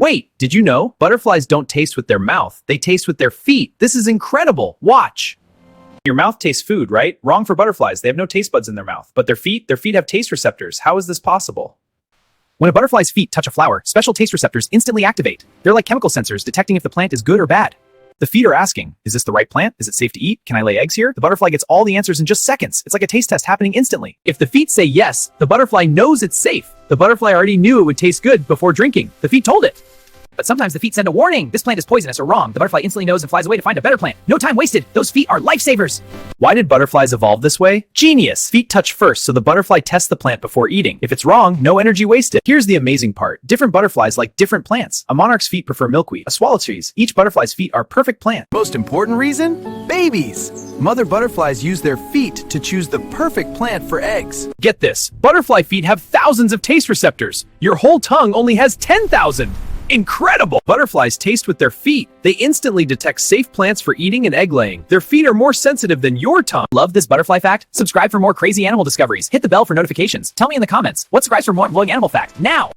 Wait, did you know? Butterflies don't taste with their mouth, they taste with their feet. This is incredible. Watch. Your mouth tastes food, right? Wrong for butterflies. They have no taste buds in their mouth. But their feet have taste receptors. How is this possible? When a butterfly's feet touch a flower, special taste receptors instantly activate. They're like chemical sensors detecting if the plant is good or bad. The feet are asking, is this the right plant? Is it safe to eat? Can I lay eggs here? The butterfly gets all the answers in just seconds. It's like a taste test happening instantly. If the feet say yes, the butterfly knows it's safe. The butterfly already knew it would taste good before drinking. The feet told it. But sometimes the feet send a warning. This plant is poisonous or wrong. The butterfly instantly knows and flies away to find a better plant. No time wasted. Those feet are lifesavers. Why did butterflies evolve this way? Genius. Feet touch first, so the butterfly tests the plant before eating. If it's wrong, no energy wasted. Here's the amazing part. Different butterflies like different plants. A monarch's feet prefer milkweed. A swallowtail's. Each butterfly's feet are perfect plant. Most important reason? Babies. Mother butterflies use their feet to choose the perfect plant for eggs. Get this. Butterfly feet have thousands of taste receptors. Your whole tongue only has 10,000. Incredible! Butterflies taste with their feet. They instantly detect safe plants for eating and egg laying. Their feet are more sensitive than your tongue. Love this butterfly fact? Subscribe for more crazy animal discoveries. Hit the bell for notifications. Tell me in the comments, what subscribes for more blowing animal fact now?